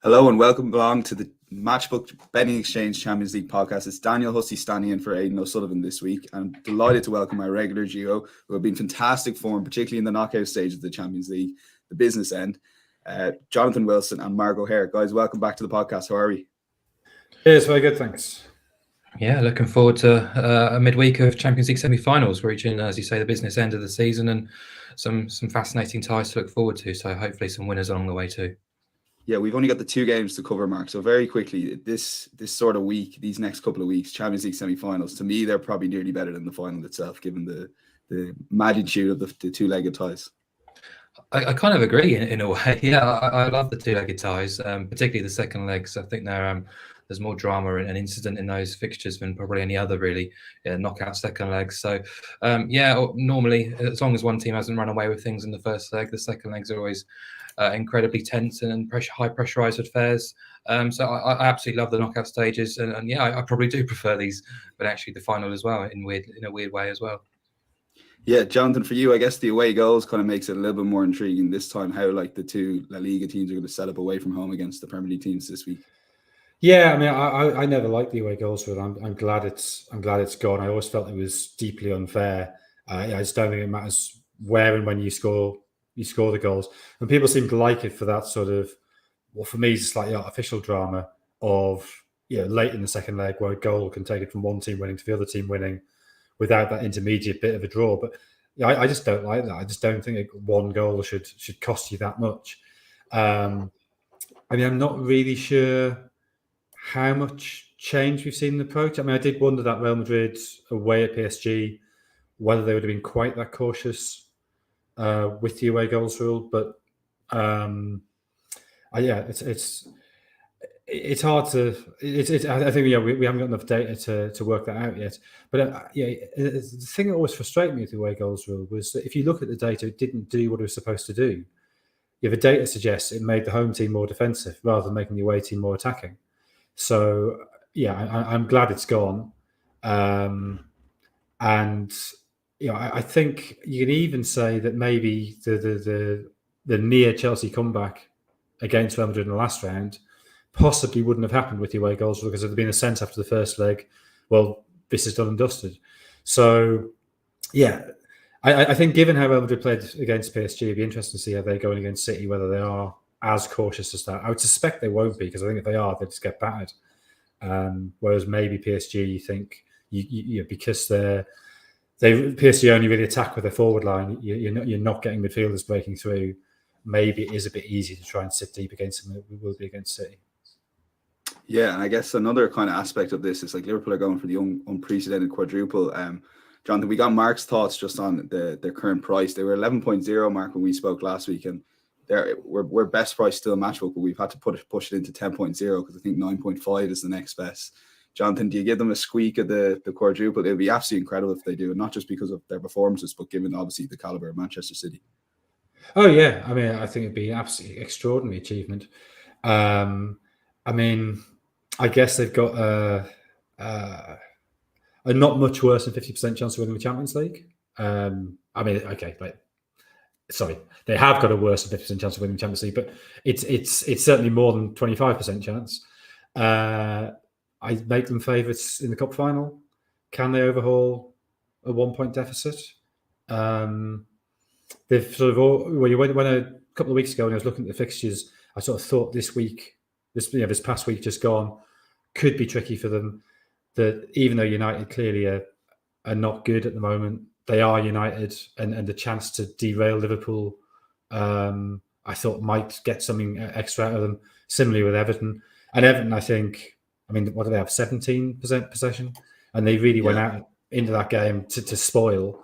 Hello and welcome along to the Matchbook Betting Exchange Champions League podcast. It's Daniel Hussey standing in for Aidan O'Sullivan this week. I'm delighted to welcome our regular duo who have been fantastic form, particularly in the knockout stage of the Champions League, the business end. Jonathan Wilson and Mark O'Hare. Guys, welcome back to the podcast. How are we? Yes, very good, thanks. Yeah, looking forward to a midweek of Champions League semi-finals, reaching, as you say, the business end of the season, and some fascinating ties to look forward to. So hopefully some winners along the way too. Yeah, we've only got the two games to cover, Mark. So very quickly, this sort of week, these next couple of weeks, Champions League semi-finals, to me, they're probably nearly better than the final itself, given the magnitude of the two-legged ties. I kind of agree in a way. Yeah, I love the two-legged ties, particularly the second legs. I think there's more drama and incident in those fixtures than probably any other really knockout second legs. So normally, as long as one team hasn't run away with things in the first leg, the second legs are always incredibly tense and high pressurized affairs. So I absolutely love the knockout stages, and I probably do prefer these, but actually the final as well in a weird way as well. Yeah, Jonathan, for you, I guess the away goals kind of makes it a little bit more intriguing this time, how like the two La Liga teams are going to set up away from home against the Premier League teams this week. Yeah, I mean, I never liked the away goals rule. I'm glad it's gone. I always felt it was deeply unfair. I just don't think it matters where and when you score the goals. And people seem to like it for that sort of, well, for me, it's like the artificial drama of late in the second leg where a goal can take it from one team winning to the other team winning without that intermediate bit of a draw. But I just don't like that. I just don't think one goal should cost you that much. I mean, I'm not really sure how much change we've seen in the approach. I mean, I did wonder that Real Madrid away at PSG, whether they would have been quite that cautious with the away goals rule. But it's hard to. I think we haven't got enough data to work that out yet. But the thing that always frustrated me with the away goals rule was that if you look at the data, it didn't do what it was supposed to do. The data suggests it made the home team more defensive rather than making the away team more attacking. So I'm glad it's gone, and I think you can even say that maybe the near Chelsea comeback against Real Madrid in the last round possibly wouldn't have happened with the away goals because if there'd been a sense after the first leg, well, this is done and dusted. So I think given how Real Madrid played against PSG, it'd be interesting to see how they're going against City, whether they are as cautious as that. I would suspect they won't be, because I think if they are, they'll just get battered. Whereas maybe PSG, you think, because PSG only really attack with their forward line, you're not getting midfielders breaking through. Maybe it is a bit easy to try and sit deep against them. It will be against City. Yeah, and I guess another kind of aspect of this is like Liverpool are going for the unprecedented quadruple. Jonathan, we got Mark's thoughts just on their current price. They were 11.0, Mark, when we spoke last week, and we're best price still matchbook, but we've had to push it into 10.0 because I think 9.5 is the next best. Jonathan, do you give them a squeak of the quadruple? It would be absolutely incredible if they do, and not just because of their performances, but given obviously the caliber of Manchester City. Oh yeah, I mean, I think it'd be an absolutely extraordinary achievement. I mean, I guess they've got a not much worse than 50% chance of winning the Champions League. I mean, okay, sorry, they have got a worse than 50% chance of winning the Champions League, but it's certainly more than 25% chance. I make them favourites in the cup final. Can they overhaul a 1-point deficit? They've sort of when a couple of weeks ago when I was looking at the fixtures, I sort of thought this past week just gone could be tricky for them. That even though United clearly are not good at the moment, they are United, and the chance to derail Liverpool, I thought might get something extra out of them. Similarly with Everton, and Everton, I think, I mean, what do they have? 17% possession, and they really went out into that game to spoil.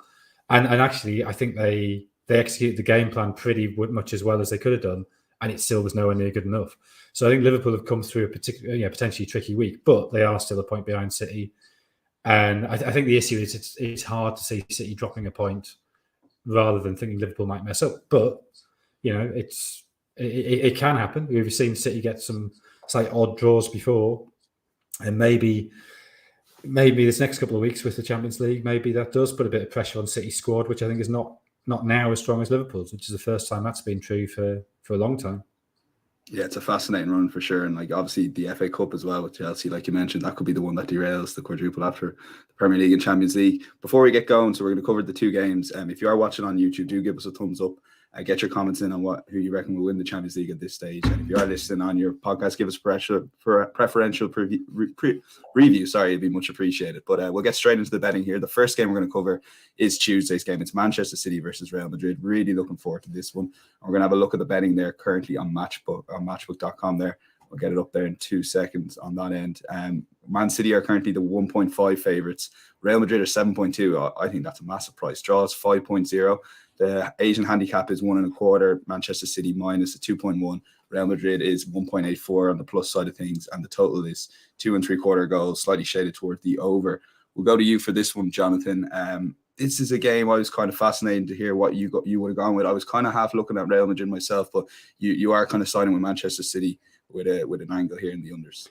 And actually, I think they executed the game plan pretty much as well as they could have done, and it still was nowhere near good enough. So I think Liverpool have come through a particular, potentially tricky week, but they are still a point behind City. And I think the issue is it's hard to see City dropping a point rather than thinking Liverpool might mess up. But it can happen. We've seen City get some odd draws before, and maybe this next couple of weeks with the Champions League, maybe that does put a bit of pressure on City's squad, which I think is not now as strong as Liverpool's, which is the first time that's been true for a long time. Yeah, it's a fascinating run for sure. And like obviously the FA Cup as well with Chelsea, like you mentioned, that could be the one that derails the quadruple after the Premier League and Champions League. Before we get going, so we're going to cover the two games. If you are watching on YouTube, do give us a thumbs up. Get your comments in on who you reckon will win the Champions League at this stage. And if you are listening on your podcast, give us a preferential review. Sorry, it'd be much appreciated. But we'll get straight into the betting here. The first game we're going to cover is Tuesday's game. It's Manchester City versus Real Madrid. Really looking forward to this one. And we're going to have a look at the betting there currently on matchbook.com there. We'll get it up there in 2 seconds on that end. Man City are currently the 1.5 favourites. Real Madrid are 7.2. I think that's a massive price. Draws 5.0. The Asian handicap is 1.25. Manchester City minus a 2.1. Real Madrid is 1.84 on the plus side of things, and the total is 2.75 goals, slightly shaded toward the over. We'll go to you for this one, Jonathan. This is a game I was kind of fascinated to hear what you would have gone with. I was kind of half looking at Real Madrid myself, but you are kind of siding with Manchester City with an angle here in the unders.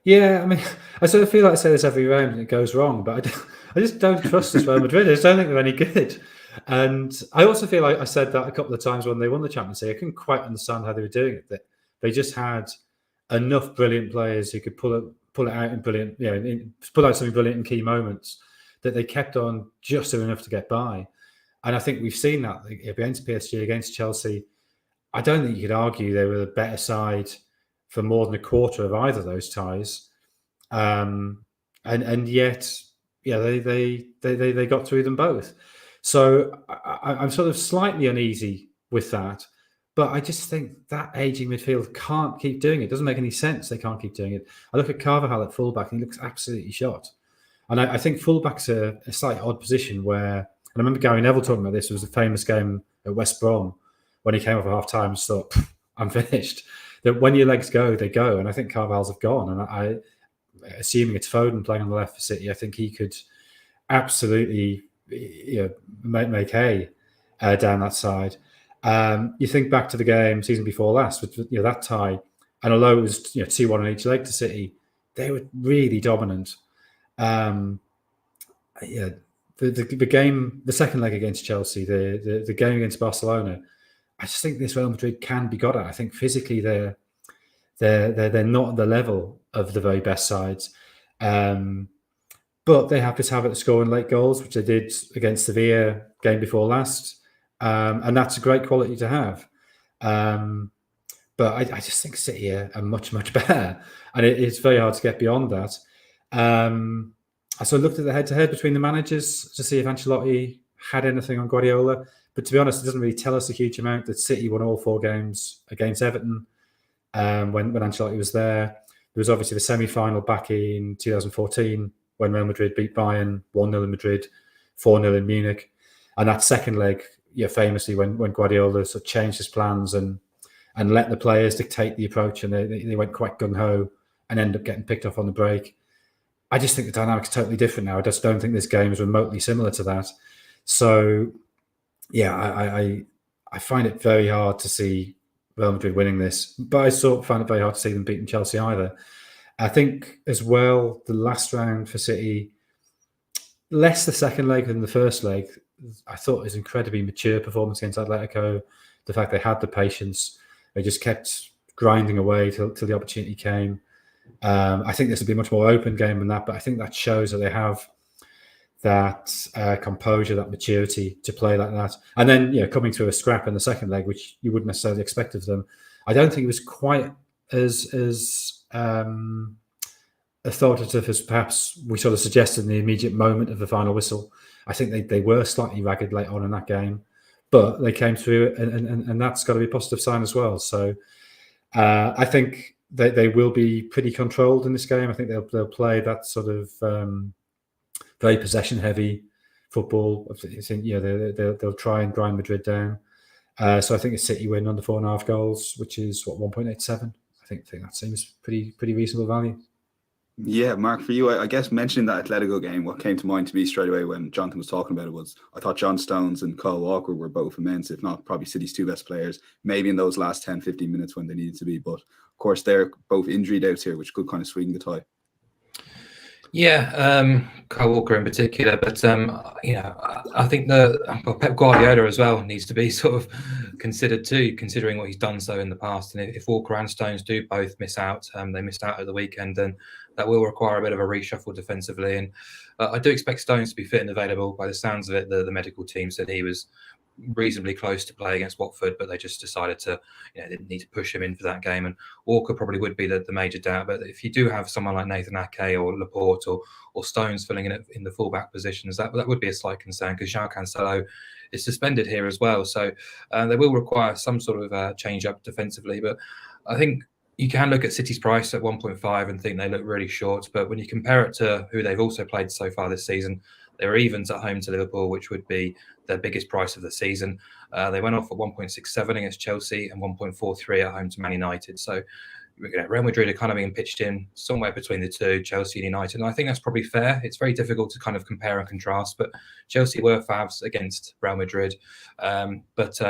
Yeah, I mean, I sort of feel like I say this every round and it goes wrong, but I just don't trust this Real Madrid. I just don't think they're any good. And I also feel like I said that a couple of times when they won the Champions League. I couldn't quite understand how they were doing it. That they just had enough brilliant players who could pull it out in brilliant, pull out something brilliant in key moments, that they kept on just doing enough to get by. And I think we've seen that against PSG, against Chelsea. I don't think you could argue they were the better side for more than a quarter of either of those ties. And yet, yeah, they got through them both. So I'm sort of slightly uneasy with that, but I just think that aging midfield can't keep doing it. It doesn't make any sense. They can't keep doing it. I look at Carvajal at fullback and he looks absolutely shot. And I think fullback's a slightly odd position where, and I remember Gary Neville talking about this. It was a famous game at West Brom when he came off at half time and thought, I'm finished. That when your legs go, they go. And I think Carvalhal's have gone. And I assuming it's Foden playing on the left for City, I think he could absolutely make hay down that side. You think back to the game season before last with that tie, and although it was 2-1 on each leg to City, they were really dominant. The game, the second leg against Chelsea, the game against Barcelona, I just think this Real Madrid can be got at. I think physically they're not at the level of the very best sides. But they have this habit of scoring late goals, which they did against Sevilla game before last. And that's a great quality to have. But I just think City are much, much better. And it's very hard to get beyond that. So I looked at the head-to-head between the managers to see if Ancelotti had anything on Guardiola. But to be honest, it doesn't really tell us a huge amount. That City won all 4 games against Everton when Ancelotti was there. There was obviously the semi-final back in 2014 when Real Madrid beat Bayern 1-0 in Madrid, 4-0 in Munich. And that second leg, famously when Guardiola sort of changed his plans and let the players dictate the approach, and they went quite gung-ho and ended up getting picked off on the break. I just think the dynamic's totally different now. I just don't think this game is remotely similar to that. So, I find it very hard to see Real Madrid winning this, but I sort of find it very hard to see them beating Chelsea either. I think as well, the last round for City, less the second leg than the first leg, I thought was incredibly mature performance against Atletico. The fact they had the patience, they just kept grinding away till the opportunity came. I think this would be a much more open game than that, but I think that shows that they have that composure, that maturity to play like that. And then, coming through a scrap in the second leg, which you wouldn't necessarily expect of them. I don't think it was quite as authoritative as perhaps we sort of suggested in the immediate moment of the final whistle. I think they were slightly ragged late on in that game, but they came through, and that's got to be a positive sign as well. So I think they will be pretty controlled in this game. I think they'll play that sort of very possession-heavy football. I think they'll try and grind Madrid down. So I think a City win under 4.5 goals, which is 1.87. I think that seems pretty reasonable value. Yeah, Mark, for you, I guess mentioning that Atletico game, what came to mind to me straight away when Jonathan was talking about it was I thought John Stones and Kyle Walker were both immense, if not probably City's 2 best players, maybe in those last 10, 15 minutes when they needed to be. But of course, they're both injury outs here, which could kind of swing the tie. Yeah, Kyle Walker in particular, but I think Pep Guardiola as well needs to be sort of considered too, considering what he's done so in the past. And if Walker and Stones do both miss out, they missed out at the weekend, then that will require a bit of a reshuffle defensively. And I do expect Stones to be fit and available. By the sounds of it, the medical team said he was reasonably close to play against Watford, but they just decided to, didn't need to push him in for that game. And Walker probably would be the major doubt. But if you do have someone like Nathan Ake or Laporte or Stones filling in the fullback positions, that would be a slight concern, because João Cancelo is suspended here as well. So they will require some sort of change up defensively. But I think you can look at City's price at 1.5 and think they look really short. But when you compare it to who they've also played so far this season, they were evens at home to Liverpool, which would be their biggest price of the season. They went off at 1.67 against Chelsea and 1.43 at home to Man United. So Real Madrid are kind of being pitched in somewhere between the two, Chelsea and United. And I think that's probably fair. It's very difficult to kind of compare and contrast, but Chelsea were favs against Real Madrid. I just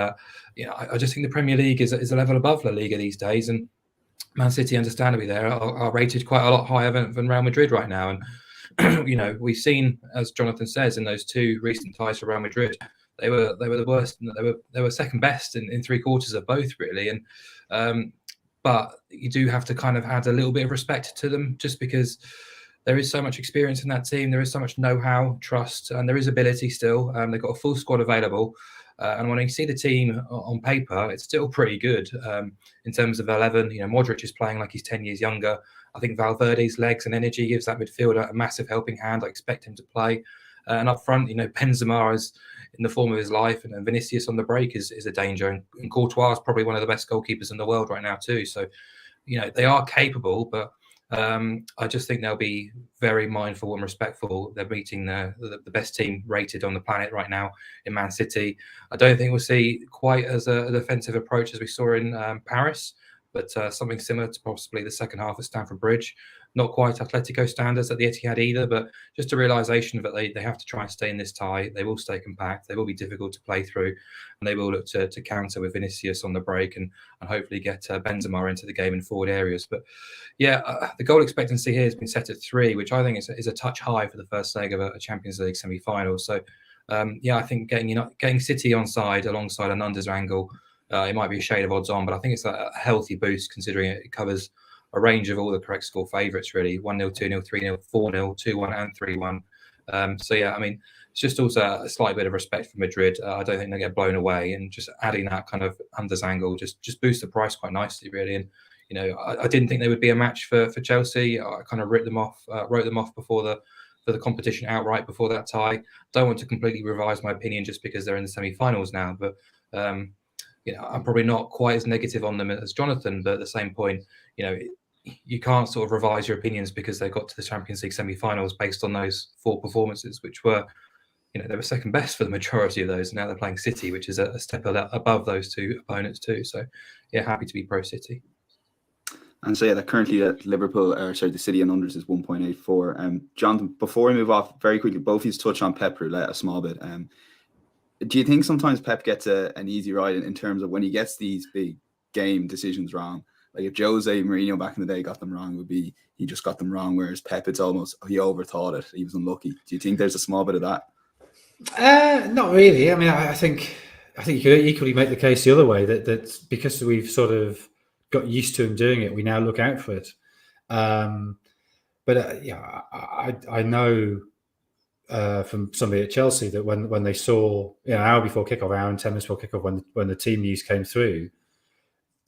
think the Premier League is a level above La Liga these days. And Man City, understandably, are rated quite a lot higher than Real Madrid right now. And we've seen, as Jonathan says, in those two recent ties for Real Madrid, they were the worst. They were second best in 3/4 of both, really. And but you do have to kind of add a little bit of respect to them, just because there is so much experience in that team. There is so much know-how, trust, and there is ability still. They've got a full squad available. And when you see the team on paper, it's still pretty good in terms of 11. Modric is playing like he's 10 years younger. I think Valverde's legs and energy gives that midfielder a massive helping hand. I expect him to play. And up front, Benzema is in the form of his life, and Vinicius on the break is a danger. And Courtois is probably one of the best goalkeepers in the world right now too. So, they are capable, but I just think they'll be very mindful and respectful. They're meeting the best team rated on the planet right now in Man City. I don't think we'll see quite as a defensive approach as we saw in Paris, but something similar to possibly the second half at Stamford Bridge. Not quite Atletico standards at the Etihad either, but just a realisation that they have to try and stay in this tie. They will stay compact. They will be difficult to play through, and they will look to counter with Vinicius on the break and hopefully get Benzema into the game in forward areas. But the goal expectancy here has been set at 3, which I think is a touch high for the first leg of a Champions League semi-final. So I think getting City on side alongside Anunda's angle, it might be a shade of odds on, but I think it's a healthy boost considering it covers a range of all the correct score favourites, really. 1-0, 2-0, 3-0, 4-0, 2-1 and 3-1. It's just also a slight bit of respect for Madrid. I don't think they get blown away, and just adding that kind of unders angle just boosts the price quite nicely, really. And I didn't think they would be a match for Chelsea. I kind of wrote them off before the competition outright before that tie. Don't want to completely revise my opinion just because they're in the semi-finals now, but I'm probably not quite as negative on them as Jonathan. But at the same point, you can't sort of revise your opinions because they got to the Champions League semi-finals based on those 4 performances, which were, they were second best for the majority of those. Now they're playing City, which is a step above those two opponents too. So, happy to be pro City. And so that currently at Liverpool, the City and unders is 1.84. Jonathan, before we move off, very quickly, both of you touch on Pep Roulette a small bit. Do you think sometimes Pep gets an easy ride in terms of when he gets these big game decisions wrong? Like if Jose Mourinho back in the day got them wrong, it would be he just got them wrong, whereas Pep, it's almost he overthought it. He was unlucky. Do you think there's a small bit of that? Not really. I mean, I think you could equally make the case the other way that because we've sort of got used to him doing it, we now look out for it. I know from somebody at Chelsea that when they saw an hour before kickoff, hour and 10 minutes before kickoff, when the team news came through,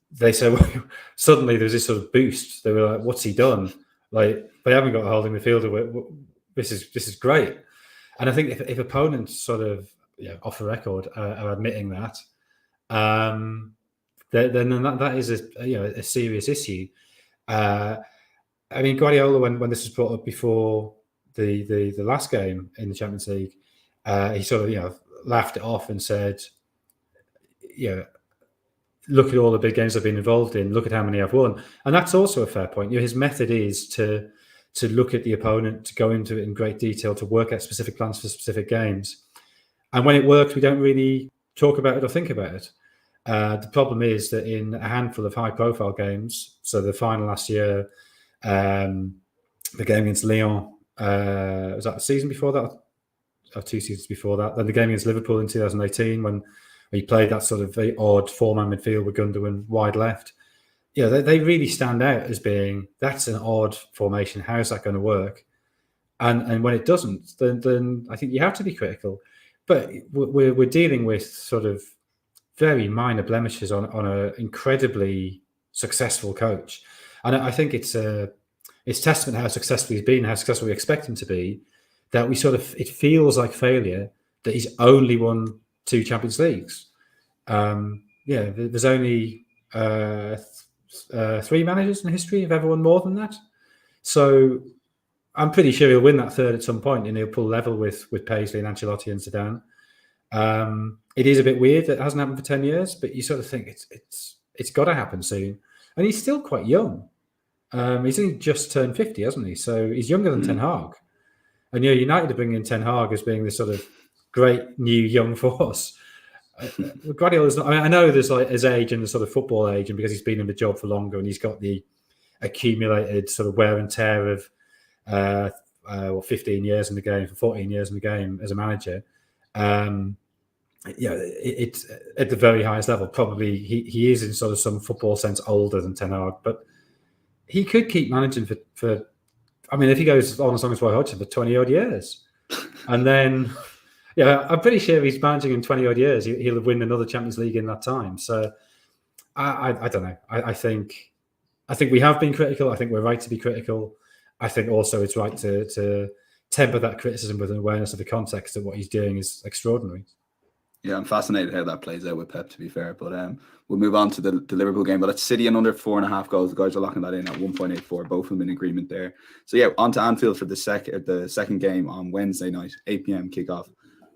they said, well, suddenly there's this sort of boost. They were like, "What's he done? Like they haven't got a holding midfielder. This is great." And I think if opponents sort of off the record are admitting that, then that is a serious issue. I mean, Guardiola, when this was brought up before the last game in the Champions League, he sort of laughed it off and said, look at all the big games I've been involved in. Look at how many I've won, and that's also a fair point. His method is to look at the opponent, to go into it in great detail, to work out specific plans for specific games. And when it works, we don't really talk about it or think about it. The problem is that in a handful of high-profile games, so the final last year, the game against Lyon, Was that the season before that, or 2 seasons before that? Then the game against Liverpool in 2018 when he played that sort of very odd four-man midfield with Gundogan wide left. Yeah, they really stand out as being, that's an odd formation. How is that going to work? And when it doesn't, then I think you have to be critical. But we're dealing with sort of very minor blemishes on an incredibly successful coach, and I think it's testament to how successful he's been, how successful we expect him to be, that it feels like failure that he's only won 2 Champions Leagues. There's only 3 managers in history who've ever won more than that. So I'm pretty sure he'll win that third at some point, and he'll pull level with Paisley and Ancelotti and Zidane. It is a bit weird that it hasn't happened for 10 years, but you sort of think it's got to happen soon. And he's still quite young. He's only just turned 50, hasn't he? So he's younger than Ten Hag. And United are bringing in Ten Hag as being this sort of great new young force. Guardiola's not. I know there's like his age and the sort of football age, and because he's been in the job for longer and he's got the accumulated sort of wear and tear of 15 years in the game, for 14 years in the game as a manager. It's at the very highest level. Probably he is in sort of some football sense older than Ten Hag, but he could keep managing for if he goes on as long as Roy Hodgson, for 20 odd years, and then I'm pretty sure if he's managing in 20 odd years, he'll win another Champions League in that time. So I don't know. I think we have been critical. I think we're right to be critical. I think also it's right to temper that criticism with an awareness of the context that what he's doing is extraordinary. Yeah, I'm fascinated how that plays out with Pep, to be fair. But we'll move on to the Liverpool game. But it's City and under 4.5 goals. The guys are locking that in at 1.84. Both of them in agreement there. So yeah, on to Anfield for the second game on Wednesday night, 8 p.m. kickoff.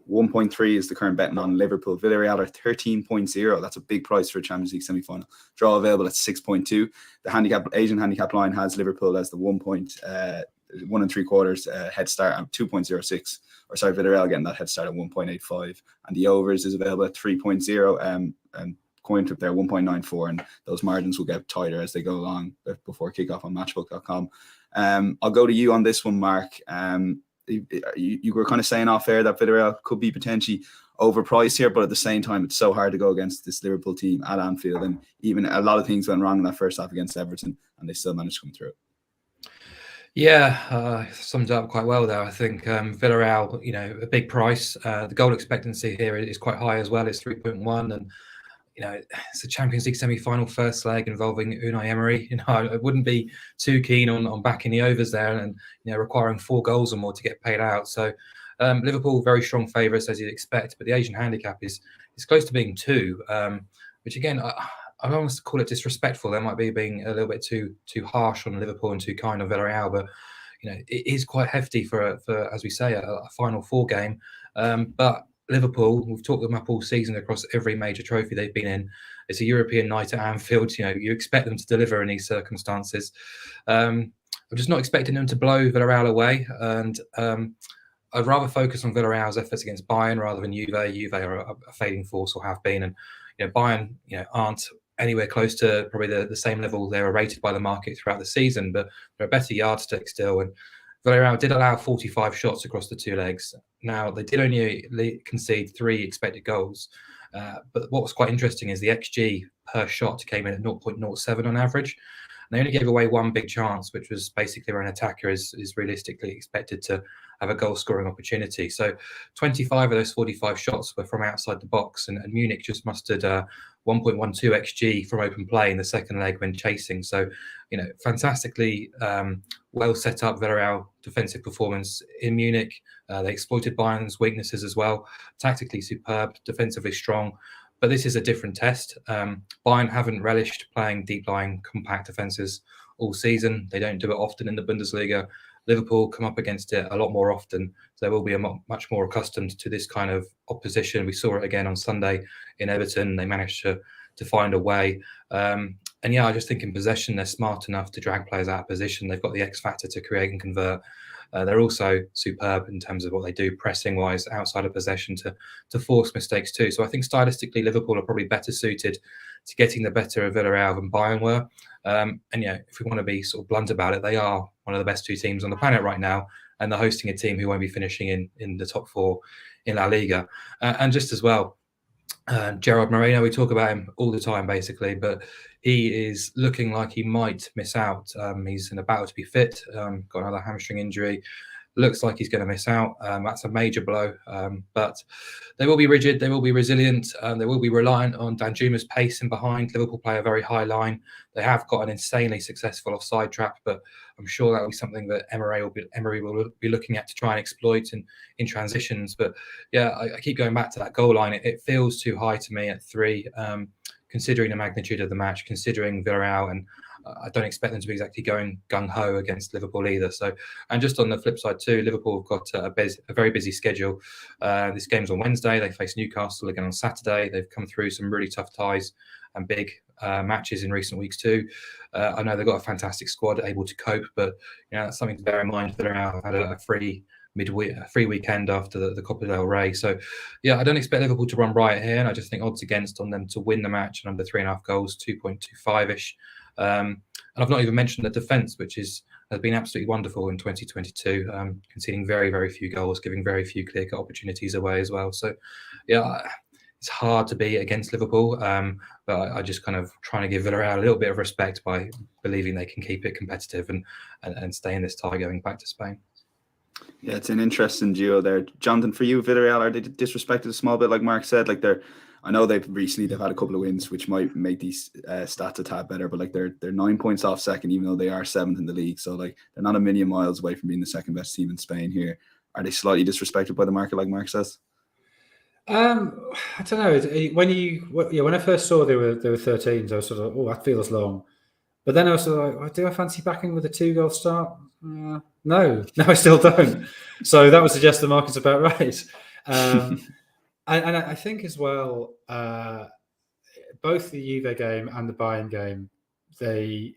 1.3 is the current betting on Liverpool. Villarreal are 13.0. That's a big price for a Champions League semi-final. Draw available at 6.2. The Asian handicap line has Liverpool as the 1 3/4 head start at 2.06. Or sorry, Villarreal getting that head start at 1.85. And the overs is available at 3.0. And coin flip there 1.94. And those margins will get tighter as they go along before kickoff on matchbook.com. I'll go to you on this one, Mark. You were kind of saying off air that Villarreal could be potentially overpriced here, but at the same time, it's so hard to go against this Liverpool team at Anfield, and even a lot of things went wrong in that first half against Everton, and they still managed to come through. Yeah, summed it up quite well there. I think Villarreal, a big price. The goal expectancy here is quite high as well. It's 3.1, and it's a Champions League semi-final first leg involving Unai Emery. I wouldn't be too keen on backing the overs there, and requiring 4 goals or more to get paid out. So Liverpool very strong favourites as you'd expect, but the Asian handicap is close to being 2, which again I don't want to call it disrespectful. That might be being a little bit too harsh on Liverpool and too kind on Villarreal, but it is quite hefty for as we say a Final Four game. But Liverpool, we've talked them up all season across every major trophy they've been in. It's a European night at Anfield. You expect them to deliver in these circumstances. I'm just not expecting them to blow Villarreal away, and I'd rather focus on Villarreal's efforts against Bayern rather than Juve. Juve are a fading force, or have been, and Bayern aren't anywhere close to probably the same level they were rated by the market throughout the season, but they're a better yardstick still. And Villarreal did allow 45 shots across the 2 legs. Now, they did only concede 3 expected goals. But what was quite interesting is the XG per shot came in at 0.07 on average. And they only gave away 1 big chance, which was basically where an attacker is realistically expected to have a goal-scoring opportunity. So 25 of those 45 shots were from outside the box, and Munich just mustered 1.12 XG from open play in the second leg when chasing. So, fantastically well set up Villarreal defensive performance in Munich. They exploited Bayern's weaknesses as well. Tactically superb, defensively strong. But this is a different test. Bayern haven't relished playing deep-lying compact defences all season. They don't do it often in the Bundesliga. Liverpool come up against it a lot more often. So they will be much more accustomed to this kind of opposition. We saw it again on Sunday in Everton. They managed to find a way. And yeah, I just think in possession, they're smart enough to drag players out of position. They've got the X factor to create and convert. They're also superb in terms of what they do pressing-wise outside of possession to force mistakes too. So I think stylistically, Liverpool are probably better suited to getting the better of Villarreal than Bayern were. And if we want to be sort of blunt about it, they are one of the best 2 teams on the planet right now. and they're hosting a team who won't be finishing in the top 4 in La Liga. And just as well, Gerard Moreno, we talk about him all the time, basically, but he is looking like he might miss out. He's in a battle to be fit, got another hamstring injury. Looks like he's going to miss out. That's a major blow. But they will be rigid. They will be resilient. They will be reliant on Danjuma's pace in behind. Liverpool play a very high line. They have got an insanely successful offside trap, but I'm sure that will be something that Emery will be looking at to try and exploit in transitions. But yeah, I keep going back to that goal line. It feels too high to me at 3, considering the magnitude of the match, considering Villarreal, and I don't expect them to be exactly going gung-ho against Liverpool either. So, and just on the flip side too, Liverpool have got a very busy schedule. This game's on Wednesday. They face Newcastle again on Saturday. They've come through some really tough ties and big matches in recent weeks too. I know they've got a fantastic squad able to cope, but that's something to bear in mind. Villarreal have had a free weekend after the Copa del Rey. So, yeah, I don't expect Liverpool to run riot here, and I just think odds against on them to win the match and under 3.5 goals, 2.25-ish. And I've not even mentioned the defence, which has been absolutely wonderful in 2022, conceding very, very few goals, giving very few clear-cut opportunities away as well. So, yeah, it's hard to be against Liverpool, but I just kind of trying to give Villarreal a little bit of respect by believing they can keep it competitive and stay in this tie going back to Spain. Yeah, it's an interesting duo there. Jonathan, for you, Villarreal, are they disrespected a small bit, like Mark said? Like I know they've had a couple of wins, which might make these stats a tad better, but like they're 9 points off second, even though they are 7th in the league. So like they're not a million miles away from being the second best team in Spain here. Are they slightly disrespected by the market, like Mark says? I don't know. When I first saw they were 13s, I was sort of, that feels long. But then I was sort of like, do I fancy backing with a 2-goal start? No, I still don't. So that would suggest the market's about right. And I think as well, both the Juve game and the Bayern game, they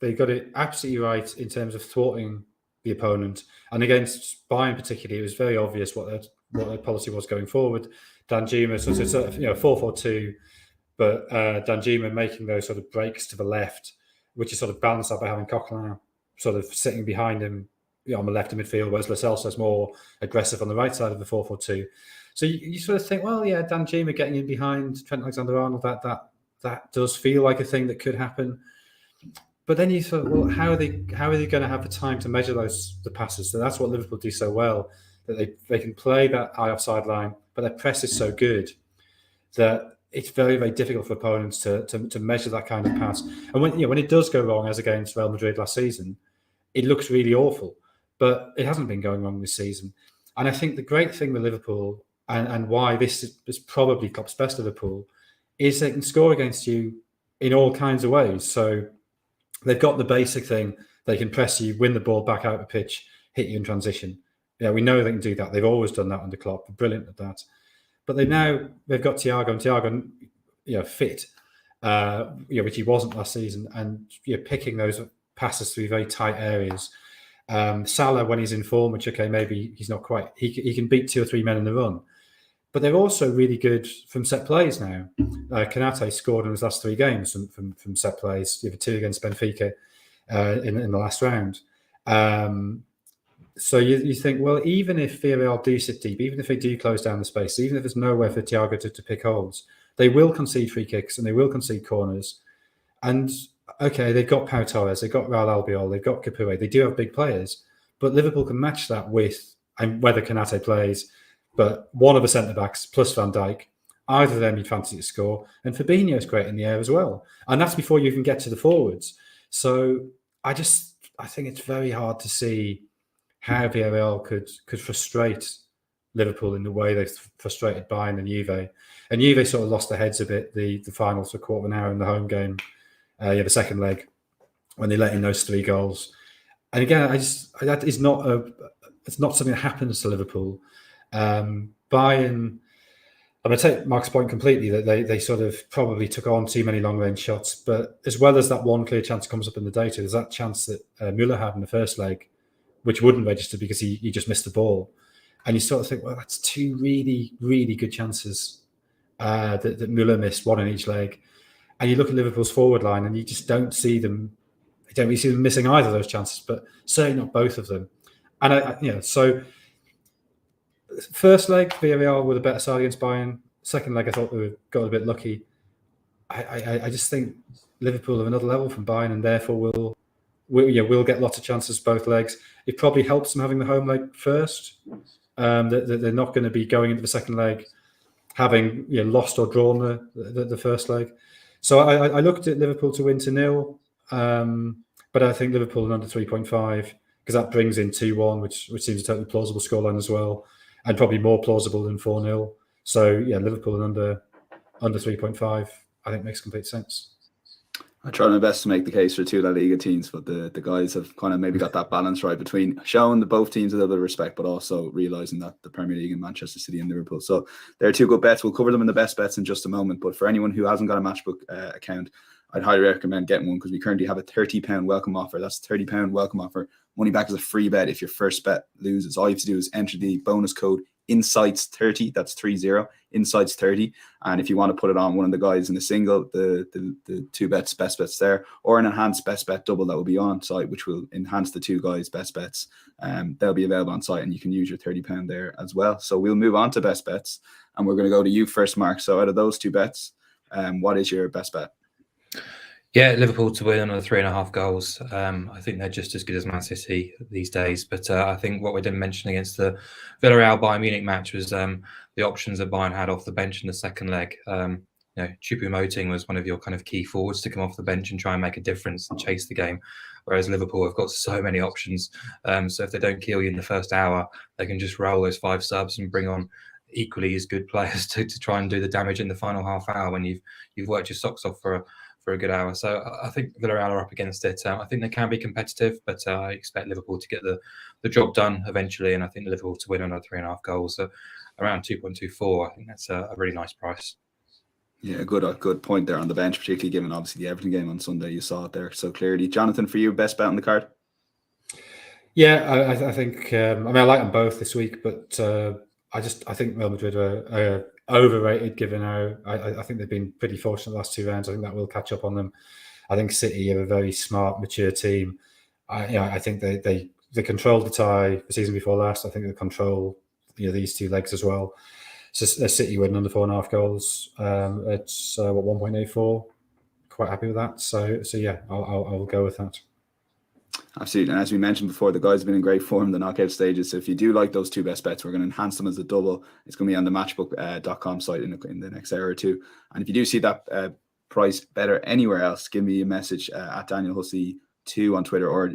got it absolutely right in terms of thwarting the opponent. And against Bayern particularly, it was very obvious what their policy was going forward. Danjuma, so it's sort of 4-4-2, but Danjuma making those sort of breaks to the left, which is sort of balanced out by having Coquelin sort of sitting behind him on the left of midfield, whereas Lo Celso's more aggressive on the right side of the 4-4-2. So you sort of think, well, yeah, Danjuma getting in behind Trent Alexander-Arnold, that does feel like a thing that could happen. But then you thought, well, how are they going to have the time to measure the passes? So that's what Liverpool do so well, that they can play that high offside line, but their press is so good that it's very, very difficult for opponents to measure that kind of pass. And when it does go wrong, as against Real Madrid last season, it looks really awful. But it hasn't been going wrong this season. And I think the great thing with Liverpool, and why this is probably Klopp's best Liverpool, is they can score against you in all kinds of ways. So they've got the basic thing. They can press you, win the ball back out of the pitch, hit you in transition. Yeah, we know they can do that. They've always done that under Klopp. They're brilliant at that. But they've got Thiago, and Thiago, fit, which he wasn't last season, and picking those passes through very tight areas. Salah, when he's in form, which maybe he's not quite, he can beat 2 or 3 men in the run. But they're also really good from set plays now. Kanate scored in his last 3 games from set plays. You have 2 against Benfica in the last round. So you think, well, even if Villarreal do sit deep, even if they do close down the space, even if there's nowhere for Thiago to pick holes, they will concede free kicks and they will concede corners. And okay, they've got Pau Torres, they've got Raul Albiol, they've got Capoue, they do have big players, but Liverpool can match that with, and whether Kanate plays, but one of the centre-backs plus Van Dijk, either of them you'd fancy to score, and Fabinho's great in the air as well. And that's before you even get to the forwards. So I think it's very hard to see how Villarreal could frustrate Liverpool in the way they've frustrated Bayern and Juve. And Juve sort of lost their heads a bit, the finals for a quarter of an hour in the home game, the second leg, when they let in those 3 goals. And again, that is not it's not something that happens to Liverpool. Bayern, I'm going to take Mark's point completely, that they sort of probably took on too many long-range shots. But as well as that one clear chance comes up in the data, there's that chance that Muller had in the first leg, which wouldn't register because he just missed the ball. And you sort of think, well, that's 2 really, really good chances that Muller missed, 1 in each leg. And you look at Liverpool's forward line and you just don't see them. You don't really see them missing either of those chances, but certainly not both of them. And so first leg, Villarreal were the better side against Bayern. Second leg, I thought we got a bit lucky. I just think Liverpool are another level from Bayern, and therefore we'll get lots of chances both legs. It probably helps them having the home leg first. That they're not going to be going into the second leg having lost or drawn the first leg. So I looked at Liverpool to win 2-0, but I think Liverpool are under 3.5 because that brings in 2-1, which seems a totally plausible scoreline as well, and probably more plausible than 4-0. So Liverpool are under 3.5. I think makes complete sense. I tried my best to make the case for two La Liga teams, but the guys have kind of maybe got that balance right between showing the both teams a little bit of respect, but also realising that the Premier League in Manchester City and Liverpool. So there are two good bets. We'll cover them in the best bets in just a moment. But for anyone who hasn't got a Matchbook account, I'd highly recommend getting one because we currently have a £30 welcome offer. That's a £30 welcome offer. Money back is a free bet if your first bet loses. All you have to do is enter the bonus code INSIGHTS30. That's 30 INSIGHTS30. And if you want to put it on one of the guys in a single, the two best bets there, or an enhanced best bet double that will be on site, which will enhance the two guys' best bets. They'll be available on site, and you can use your £30 there as well. So we'll move on to best bets, and we're going to go to you first, Mark. So out of those two bets, what is your best bet? Yeah, Liverpool to win under 3.5 goals. I think they're just as good as Man City these days. But I think what we didn't mention against the Villarreal Bayern Munich match was the options that Bayern had off the bench in the second leg. Choupo-Moting was one of your kind of key forwards to come off the bench and try and make a difference and chase the game. Whereas Liverpool have got so many options. So if they don't kill you in the first hour, they can just roll those 5 subs and bring on equally as good players to try and do the damage in the final half hour when you've worked your socks off for a good hour. So I think Villarreal are up against it. I think they can be competitive, but I expect Liverpool to get the job done eventually. And I think Liverpool to win under 3.5 goals. So around 2.24. I think that's a really nice price. Yeah, good point there on the bench, particularly given obviously the Everton game on Sunday. You saw it there so clearly. Jonathan, for you, best bet on the card? Yeah, I think. I like them both this week, but I think Real Madrid are overrated given how I think they've been pretty fortunate the last 2 rounds. I think that will catch up on them. I think City are a very smart, mature team. I think they controlled the tie the season before last. I think they control these 2 legs as well. So City winning under 4.5 goals. It's 1.84. Quite happy with that. So yeah, I'll go with that. Absolutely. And as we mentioned before, the guys have been in great form in the knockout stages. So if you do like those 2 best bets, we're going to enhance them as a double. It's going to be on the matchbook.com site in the next hour or two. And if you do see that price better anywhere else, give me a message at Daniel Hussey 2 on Twitter, or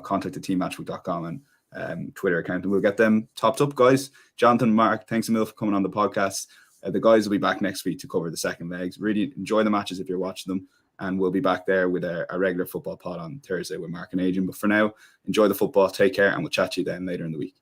contact the teammatchbook.com and Twitter account, and we'll get them topped up, guys. Jonathan, Mark, thanks a million for coming on the podcast. The guys will be back next week to cover the second legs. Really enjoy the matches if you're watching them. And we'll be back there with a regular football pod on Thursday with Mark and Adrian. But for now, enjoy the football, take care, and we'll chat to you then later in the week.